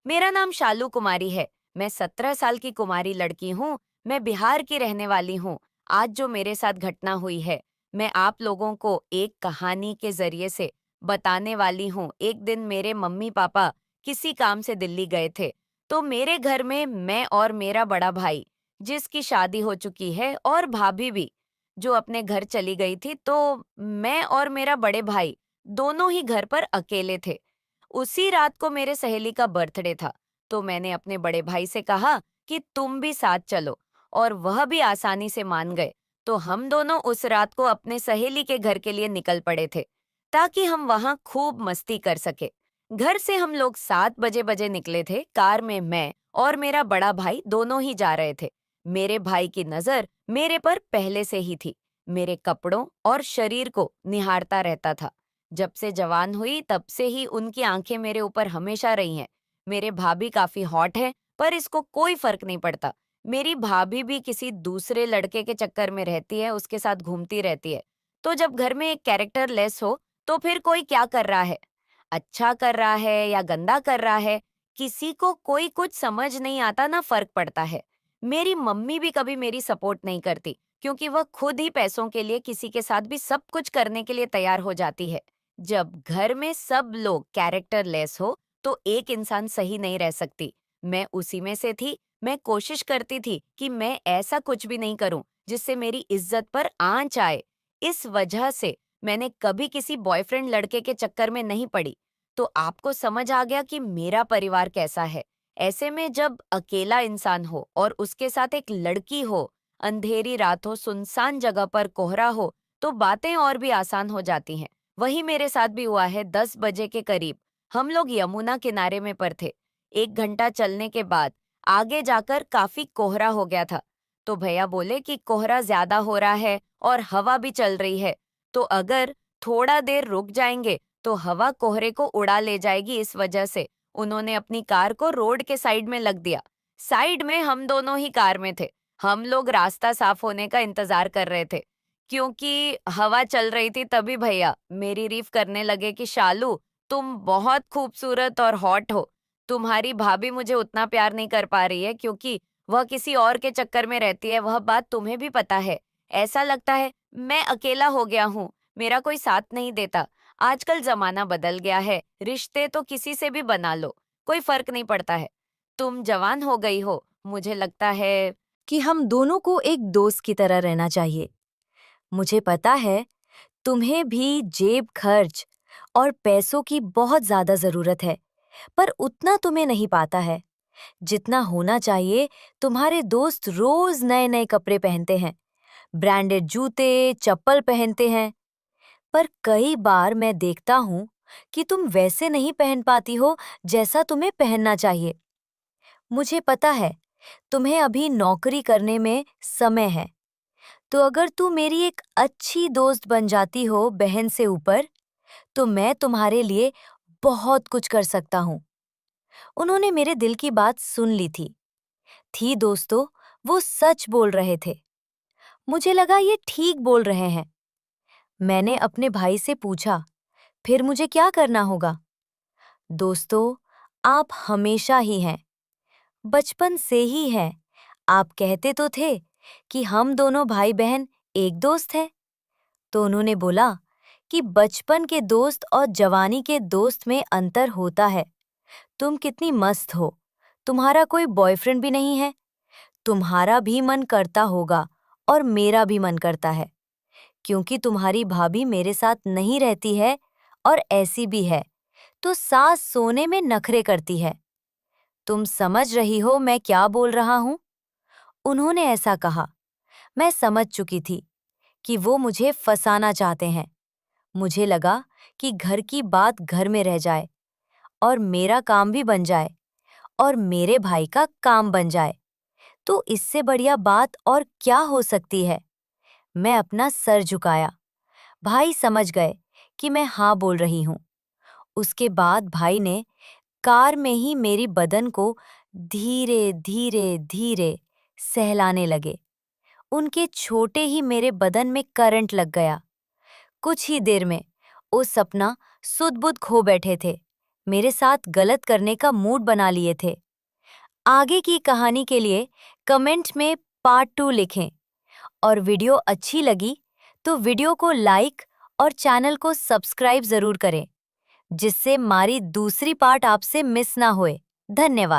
मेरा नाम शालू कुमारी है। मैं 17 साल की कुमारी लड़की हूँ। मैं बिहार की रहने वाली हूँ। आज जो मेरे साथ घटना हुई है, मैं आप लोगों को एक कहानी के जरिए से बताने वाली हूँ। एक दिन मेरे मम्मी पापा किसी काम से दिल्ली गए थे, तो मेरे घर में मैं और मेरा बड़ा भाई, जिसकी शादी हो चुकी है, और भाभी भी, जो अपने घर चली गई थी, तो मैं और मेरा बड़े भाई दोनों ही घर पर अकेले थे। उसी रात को मेरे सहेली का बर्थडे था, तो मैंने अपने बड़े भाई से कहा कि तुम भी साथ चलो, और वह भी आसानी से मान गए। तो हम दोनों उस रात को अपने सहेली के घर के लिए निकल पड़े थे, ताकि हम वहां खूब मस्ती कर सके। घर से हम लोग 7 बजे बजे निकले थे। कार में मैं और मेरा बड़ा भाई दोनों ही जा रहे थे। मेरे भाई की नजर मेरे पर पहले से ही थी। मेरे कपड़ों और शरीर को निहारता रहता था। जब से जवान हुई तब से ही उनकी आंखें मेरे ऊपर हमेशा रही हैं। मेरे भाभी काफी हॉट है, पर इसको कोई फर्क नहीं पड़ता। मेरी भाभी भी किसी दूसरे लड़के के चक्कर में रहती है, उसके साथ घूमती रहती है। तो जब घर में एक कैरेक्टर लेस हो, तो फिर कोई क्या कर रहा है, अच्छा कर रहा है या गंदा कर रहा है, किसी को कोई कुछ समझ नहीं आता, ना फर्क पड़ता है। मेरी मम्मी भी कभी मेरी सपोर्ट नहीं करती, क्योंकि वह खुद ही पैसों के लिए किसी के साथ भी सब कुछ करने के लिए तैयार हो जाती है। जब घर में सब लोग कैरेक्टर लेस हो, तो एक इंसान सही नहीं रह सकती। मैं उसी में से थी। मैं कोशिश करती थी कि मैं ऐसा कुछ भी नहीं करूं जिससे मेरी इज्जत पर आंच आए। इस वजह से मैंने कभी किसी बॉयफ्रेंड लड़के के चक्कर में नहीं पड़ी। तो आपको समझ आ गया कि मेरा परिवार कैसा है। ऐसे में जब अकेला इंसान हो और उसके साथ एक लड़की हो, अंधेरी रात हो, सुनसान जगह पर कोहरा हो, तो बातें और भी आसान हो जाती हैं। वही मेरे साथ भी हुआ है। 10 बजे के करीब हम लोग यमुना किनारे में पर थे। 1 घंटा चलने के बाद आगे जाकर काफी कोहरा हो गया था। तो भैया बोले कि कोहरा ज्यादा हो रहा है और हवा भी चल रही है, तो अगर थोड़ा देर रुक जाएंगे तो हवा कोहरे को उड़ा ले जाएगी। इस वजह से उन्होंने अपनी कार को रोड के साइड में लग दिया। साइड में हम दोनों ही कार में थे। हम लोग रास्ता साफ होने का इंतजार कर रहे थे। क्योंकि हवा चल रही थी, तभी भैया मेरी रीफ करने लगे कि शालू, तुम बहुत खूबसूरत और हॉट हो। तुम्हारी भाभी मुझे उतना प्यार नहीं कर पा रही है, क्योंकि वह किसी और के चक्कर में रहती है। वह बात तुम्हें भी पता है। ऐसा लगता है मैं अकेला हो गया हूँ, मेरा कोई साथ नहीं देता। आजकल जमाना बदल गया है, रिश्ते तो किसी से भी बना लो, कोई फर्क नहीं पड़ता है। तुम जवान हो गई हो, मुझे लगता है कि हम दोनों को एक दोस्त की तरह रहना चाहिए। मुझे पता है तुम्हें भी जेब खर्च और पैसों की बहुत ज्यादा जरूरत है, पर उतना तुम्हें नहीं पाता है जितना होना चाहिए। तुम्हारे दोस्त रोज नए नए कपड़े पहनते हैं, ब्रांडेड जूते चप्पल पहनते हैं, पर कई बार मैं देखता हूँ कि तुम वैसे नहीं पहन पाती हो जैसा तुम्हें पहनना चाहिए। मुझे पता है तुम्हें अभी नौकरी करने में समय है, तो अगर तू मेरी एक अच्छी दोस्त बन जाती हो बहन से ऊपर, तो मैं तुम्हारे लिए बहुत कुछ कर सकता हूँ। उन्होंने मेरे दिल की बात सुन ली थी दोस्तों, वो सच बोल रहे थे। मुझे लगा ये ठीक बोल रहे हैं। मैंने अपने भाई से पूछा, फिर मुझे क्या करना होगा? दोस्तों, आप हमेशा ही हैं, बचपन से ही हैं। आप कहते तो थे कि हम दोनों भाई बहन एक दोस्त हैं। तो उन्होंने बोला कि बचपन के दोस्त और जवानी के दोस्त में अंतर होता है। तुम कितनी मस्त हो, तुम्हारा कोई बॉयफ्रेंड भी नहीं है। तुम्हारा भी मन करता होगा और मेरा भी मन करता है, क्योंकि तुम्हारी भाभी मेरे साथ नहीं रहती है और ऐसी भी है तो सास सोने में नखरे करती है। तुम समझ रही हो मैं क्या बोल रहा हूँ? उन्होंने ऐसा कहा। मैं समझ चुकी थी कि वो मुझे फंसाना चाहते हैं। मुझे लगा कि घर की बात घर में रह जाए और मेरा काम भी बन जाए और मेरे भाई का काम बन जाए, तो इससे बढ़िया बात और क्या हो सकती है। मैं अपना सर झुकाया। भाई समझ गए कि मैं हाँ बोल रही हूँ। उसके बाद भाई ने कार में ही मेरी बदन को धीरे धीरे धीरे सहलाने लगे। उनके छोटे ही मेरे बदन में करंट लग गया। कुछ ही देर में वो सपना सुध-बुध खो बैठे थे। मेरे साथ गलत करने का मूड बना लिए थे। आगे की कहानी के लिए कमेंट में पार्ट 2 लिखें और वीडियो अच्छी लगी तो वीडियो को लाइक और चैनल को सब्सक्राइब जरूर करें, जिससे हमारी दूसरी पार्ट आपसे मिस ना होए। धन्यवाद।